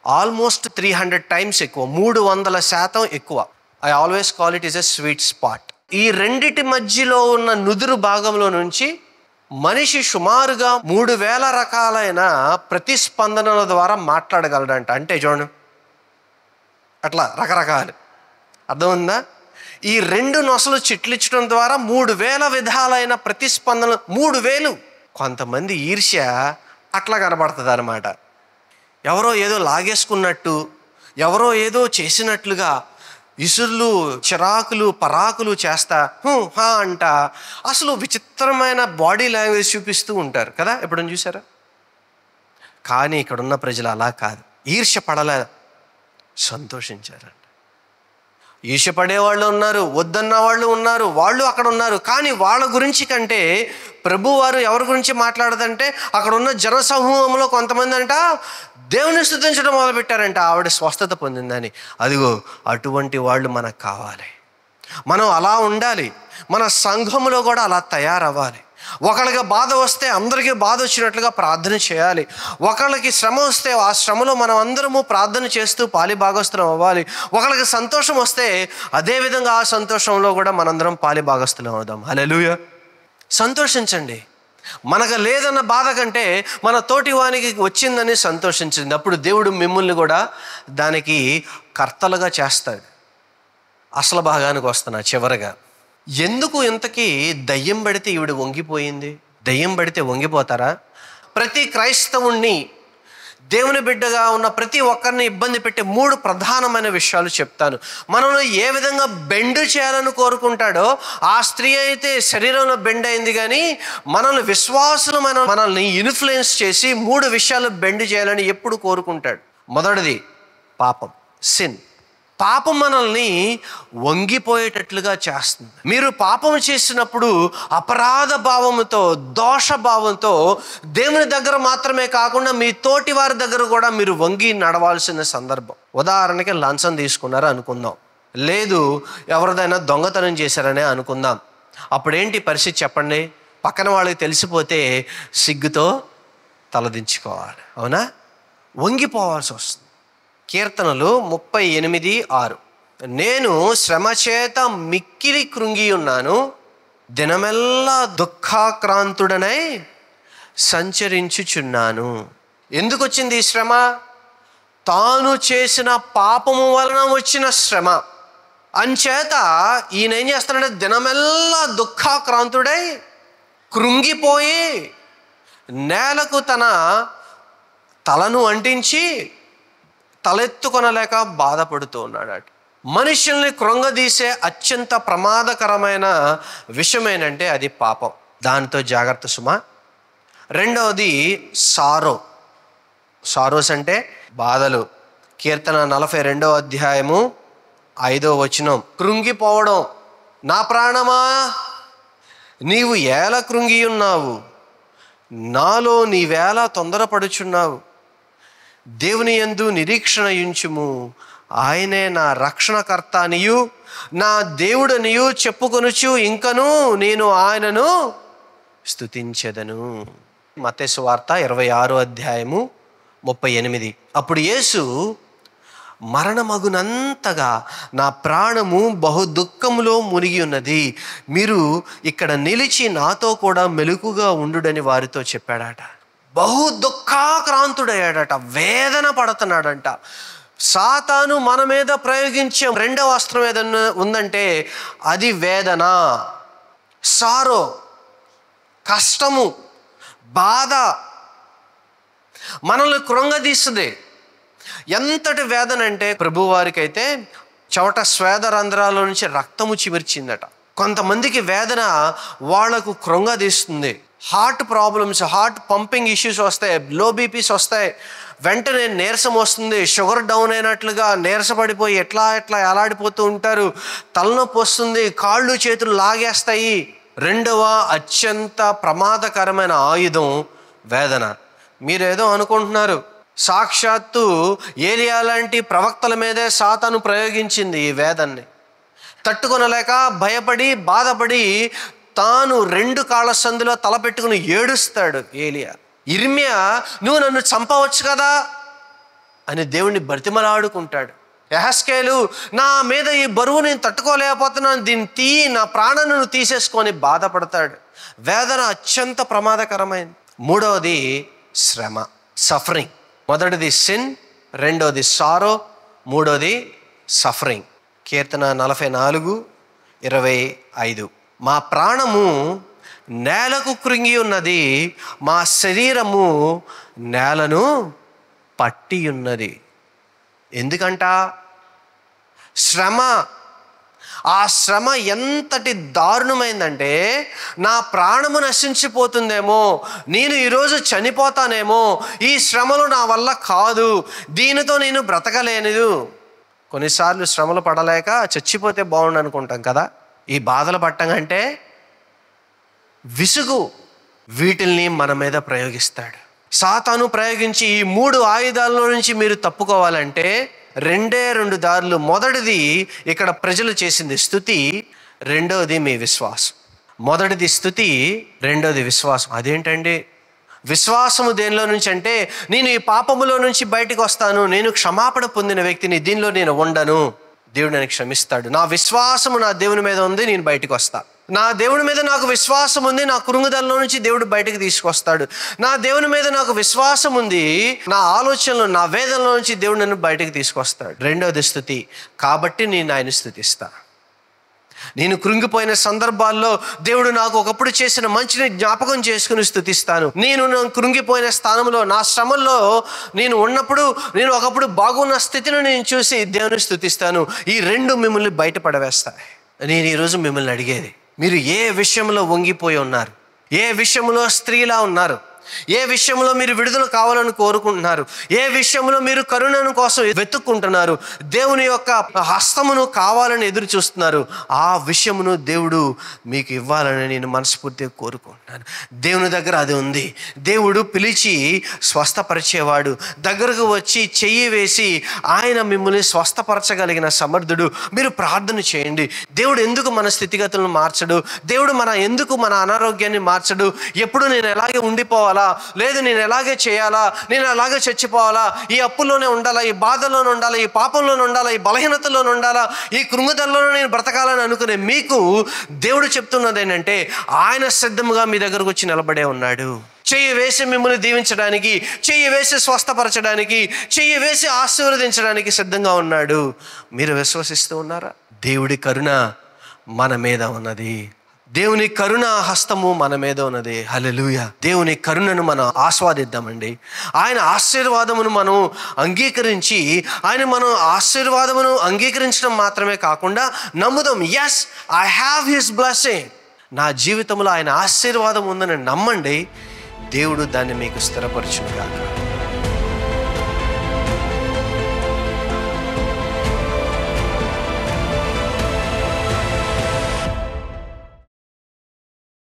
ఆల్మోస్ట్ 300 times ఎక్కువ, 300% ఎక్కువ. I always call it is a sweet spot. ఈ రెండిటి మధ్యలో ఉన్న నుదురు భాగంలో నుంచి మనిషి సుమారుగా 3000 రకాలైన ప్రతిస్పందనల ద్వారా మాట్లాడగలడంట. అంటే చూడండి, అట్లా రకరకాలు. అర్థమైందా? ఈ 2 నొసలు చిట్లించడం ద్వారా 3000 విధాలైన ప్రతిస్పందనలు. 3000. కొంతమంది ఈర్ష్య అట్లా కనబడుతుంది అన్నమాట. ఎవరో ఏదో లాగేసుకున్నట్టు, ఎవరో ఏదో చేసినట్లుగా ఇసుర్లు, చిరాకులు, పరాకులు చేస్తా హా అంట అసలు విచిత్రమైన బాడీ లాంగ్వేజ్ చూపిస్తూ ఉంటారు కదా, ఎప్పుడైనా చూసారా? కానీ ఇక్కడున్న ప్రజలు అలా కాదు. ఈర్ష్య పడలే, సంతోషించారంట. ఈర్ష్య పడేవాళ్ళు ఉన్నారు, వద్దన్న వాళ్ళు ఉన్నారు, వాళ్ళు అక్కడ ఉన్నారు. కానీ వాళ్ళ గురించి కంటే ప్రభువారు ఎవరి గురించి మాట్లాడదంటే, అక్కడ ఉన్న జనసమూహంలో కొంతమంది అంట దేవుని స్తుతించడం మొదలుపెట్టారంట, ఆవిడ స్వస్థత పొందిందని. అదిగో అటువంటి వాళ్ళు మనకు కావాలి. మనం అలా ఉండాలి. మన సంఘములో కూడా అలా తయారవ్వాలి. ఒకళ్ళకి బాధ వస్తే అందరికీ బాధ వచ్చినట్లుగా ప్రార్థన చేయాలి. ఒకళ్ళకి శ్రమ వస్తే ఆ శ్రమలో మనం అందరము ప్రార్థన చేస్తూ పాలి భాగస్థులం అవ్వాలి. ఒకళ్ళకి సంతోషం వస్తే అదేవిధంగా ఆ సంతోషంలో కూడా మనందరం పాలి భాగస్థులం అవుదాం. హల్లెలూయా. సంతోషించండి. మనకు లేదన్న బాధ కంటే మన తోటి వానికి వచ్చిందని సంతోషించింది. అప్పుడు దేవుడు మిమ్మల్ని కూడా దానికి కర్తలుగా చేస్తాడు. అసలు భాగానికి వస్తున్నా చివరగా. ఎందుకు ఇంతకీ దయ్యం పడితే ఈవిడ వంగిపోయింది? దయ్యం పడితే వంగిపోతారా? ప్రతి క్రైస్తవుణ్ణి, దేవుని బిడ్డగా ఉన్న ప్రతి ఒక్కరిని ఇబ్బంది పెట్టే 3 ప్రధానమైన విషయాలు చెప్తాను. మనల్ని ఏ విధంగా బెండ్ చేయాలని కోరుకుంటాడో, ఆ స్త్రీ అయితే శరీరంలో బెండ్ అయింది, కానీ మనల్ని విశ్వాసులు మనల్ని ఇన్ఫ్లుయెన్స్ చేసి 3 విషయాలు బెండ్ చేయాలని ఎప్పుడు కోరుకుంటాడు. మొదటిది పాపం, సిన్. పాపం మనల్ని వంగిపోయేటట్లుగా చేస్తుంది. మీరు పాపం చేసినప్పుడు అపరాధ భావంతో, దోష భావంతో దేవుని దగ్గర మాత్రమే కాకుండా మీ తోటి వారి దగ్గర కూడా మీరు వంగి నడవాల్సిన సందర్భం. ఉదాహరణకి లంచం తీసుకున్నారు అనుకుందాం, లేదు ఎవరిదైనా దొంగతనం చేశారనే అనుకుందాం. అప్పుడేంటి పరిస్థితి చెప్పండి? పక్కన వాళ్ళకి తెలిసిపోతే సిగ్గుతో తలదించుకోవాలి, అవునా? వంగిపోవాల్సి వస్తుంది. కీర్తనలు 38:6. నేను శ్రమ చేత మిక్కిలి కృంగి ఉన్నాను, దినమెల్లా దుఃఖాక్రాంతుడనై సంచరించుచున్నాను. ఎందుకు వచ్చింది ఈ శ్రమ? తాను చేసిన పాపము వలన వచ్చిన శ్రమ. అంచేత ఈయన ఏం చేస్తాడంటే దినమెల్లా దుఃఖాక్రాంతుడై కృంగిపోయి నేలకు తన తలను అంటించి తలెత్తుకొనలేక బాధపడుతూ ఉన్నాడు. మనుషుల్ని కృంగదీసే అత్యంత ప్రమాదకరమైన విషయం ఏంటంటే అది పాపం. దానితో జాగ్రత్త సుమా. రెండవది సారోస్ అంటే బాధలు. కీర్తన 42:5 కృంగిపోవడం. నా ప్రాణమా నీవు ఏల కృంగి ఉన్నావు, నాలో నీవేళ తొందరపడుచున్నావు. దేవుని యందు నిరీక్షణ ఉంచుము, ఆయనే నా రక్షణకర్త అనియు నా దేవుడనియు చెప్పుకొనుచు ఇంకను నేను ఆయనను స్తుతించెదను. మత్తయి సువార్త 26:38. అప్పుడు యేసు, మరణమగునంతగా నా ప్రాణము బహు దుఃఖములో మునిగి ఉన్నది, మీరు ఇక్కడ నిలిచి నాతో కూడా మెలకుగా ఉండుడని వారితో చెప్పాడట. బహు దుఃఖాక్రాంతుడయ్యాడట, వేదన పడుతున్నాడంట. సాతాను మన మీద ప్రయోగించే రెండవ అస్త్రం ఏదన్నా ఉందంటే అది వేదన, సారో, కష్టము, బాధ. మనల్ని కృంగదీస్తుంది. ఎంతటి వేదన అంటే ప్రభువారికి అయితే చవట స్వేద రంధ్రాల నుంచి రక్తము చిమిర్చిందట. కొంతమందికి వేదన వాళ్లకు కృంగదీస్తుంది. Heart problems, heart pumping issues వస్తాయి, లో బీపీస్ వస్తాయి, వెంటనే నీరసం వస్తుంది, షుగర్ డౌన్ అయినట్లుగా నీరసపడిపోయి ఎట్లా ఎలాడిపోతూ ఉంటారు, తలనొప్పి వస్తుంది, కాళ్ళు చేతులు లాగేస్తాయి. రెండవ అత్యంత ప్రమాదకరమైన ఆయుధం వేదన. మీరేదో అనుకుంటున్నారు, సాక్షాత్తు ఏలియా లాంటి ప్రవక్తల మీదే సాతాను ప్రయోగించింది ఈ వేదన్ని. తట్టుకొనలేక భయపడి బాధపడి తాను 2 కాళ్ళ సందులో తల పెట్టుకుని ఏడుస్తాడు ఏలియా. ఇర్మియా, నువ్వు నన్ను చంపవచ్చు కదా అని దేవుణ్ణి బ్రతిమలాడుకుంటాడు. యెహెజ్కేలు, నా మీద ఈ బరువు నేను తట్టుకోలేకపోతున్నాను, దీన్ని నా ప్రాణాన్ని నువ్వు తీసేసుకొని బాధపడతాడు. వేదన అత్యంత ప్రమాదకరమైనది. మూడవది శ్రమ, సఫరింగ్. మొదటిది సిన్, రెండోది సారో, మూడోది సఫరింగ్. కీర్తన 44:25. మా ప్రాణము నేలకు కృంగి ఉన్నది, మా శరీరము నేలను పట్టి ఉన్నది. ఎందుకంట? శ్రమ. ఆ శ్రమ ఎంతటి దారుణమైందంటే, నా ప్రాణము నశించిపోతుందేమో, నేను ఈరోజు చనిపోతానేమో, ఈ శ్రమలు నా వల్ల కాదు, దీనితో నేను బ్రతకలేనిదు. కొన్నిసార్లు శ్రమలు పడలేక చచ్చిపోతే బాగుండు అనుకుంటాం కదా. ఈ బాధలు పట్టంగంటే విసుగు వీటిల్ని మన మీద ప్రయోగిస్తాడు సాతాను. ప్రయోగించి ఈ 3 ఆయుధాల నుంచి మీరు తప్పుకోవాలంటే 2 దారులు. మొదటిది ఇక్కడ ప్రజలు చేసింది స్తుతి, రెండవది మీ విశ్వాసం. మొదటిది స్తుతి, రెండవది విశ్వాసం. అదేంటండి విశ్వాసము దేనిలో నుంచి అంటే, నేను ఈ పాపములో నుంచి బయటకు వస్తాను, నేను క్షమాపణ పొందిన వ్యక్తిని, దీనిలో నేను ఉండను, దేవుడు నన్ను క్షమిస్తాడు, నా విశ్వాసము నా దేవుని మీద ఉంది, నేను బయటకు వస్తా, నా దేవుని మీద నాకు విశ్వాసం ఉంది, నా కృంగుదలలో నుంచి దేవుడు బయటకు తీసుకొస్తాడు, నా దేవుని మీద నాకు విశ్వాసం ఉంది, నా ఆలోచనలు నా వేదనలో నుంచి దేవుడు నన్ను బయటకు తీసుకొస్తాడు. రెండవది స్తుతి. కాబట్టి నేను ఆయన స్తుతిస్తా. నేను కృంగిపోయిన సందర్భాల్లో దేవుడు నాకు ఒకప్పుడు చేసిన మంచిని జ్ఞాపకం చేసుకుని స్తుతిస్తాను. నేను కృంగిపోయిన స్థానంలో, నా శ్రమల్లో నేను ఉన్నప్పుడు, నేను ఒకప్పుడు బాగున్న స్థితిని నేను చూసి దేవుని స్తుతిస్తాను. ఈ 2 మిమ్మల్ని బయటపడవేస్తాయి. నేను ఈరోజు మిమ్మల్ని అడిగేది, మీరు ఏ విషయంలో వంగిపోయి ఉన్నారు? ఏ విషయంలో స్త్రీలా ఉన్నారు? ఏ విషయంలో మీరు విడుదల కావాలని కోరుకుంటున్నారు? ఏ విషయంలో మీరు కరుణను కోసం వెతుక్కుంటున్నారు? దేవుని యొక్క హస్తమును కావాలని ఎదురు చూస్తున్నారు? ఆ విషయమును దేవుడు మీకు ఇవ్వాలని నేను మనస్ఫూర్తిగా కోరుకుంటున్నాను. దేవుని దగ్గర అది ఉంది. దేవుడు పిలిచి స్వస్థపరిచేవాడు. దగ్గరకు వచ్చి చెయ్యి వేసి ఆయన మిమ్మల్ని స్వస్థపరచగలిగిన సమర్థుడు. మీరు ప్రార్థన చేయండి. దేవుడు ఎందుకు మన స్థితిగతులను మార్చడు? దేవుడు ఎందుకు మన అనారోగ్యాన్ని మార్చడు? ఎప్పుడు నేను ఎలాగే ఉండిపోవాలి, లేదు నేను ఎలాగే చేయాలా, నేను అలాగే చచ్చిపోవాలా, ఈ అప్పుల్లోనే ఉండాలా, ఈ బాధల్లోనే ఉండాలా, ఈ పాపంలోనే ఉండాలా, ఈ బలహీనతలోనే ఉండాలా, ఈ కృంగుదలలోనే నేను బ్రతకాలని అనుకునే మీకు దేవుడు చెప్తున్నది ఏంటంటే, ఆయన సిద్ధముగా మీ దగ్గరకు వచ్చి నిలబడే ఉన్నాడు. చెయ్యి వేసి మిమ్మల్ని దీవించడానికి, చెయ్యి వేసి స్వస్థపరచడానికి, చెయ్యి వేసి ఆశీర్వదించడానికి సిద్ధంగా ఉన్నాడు. మీరు విశ్వసిస్తూ ఉన్నారా? దేవుడి కరుణ మన మీద ఉన్నది. దేవుని కరుణ హస్తము మన మీద ఉన్నది. హల్లెలూయా. దేవుని కరుణను మనం ఆస్వాదిద్దామండి. ఆయన ఆశీర్వాదమును మనం అంగీకరించి, మనం ఆశీర్వాదమును అంగీకరించడం మాత్రమే కాకుండా నమ్ముదాం. Yes, I have his blessing. నా జీవితంలో ఆయన ఆశీర్వాదం ఉందని నమ్మండి. దేవుడు దాన్ని మీకు స్థిరపరచును గాక.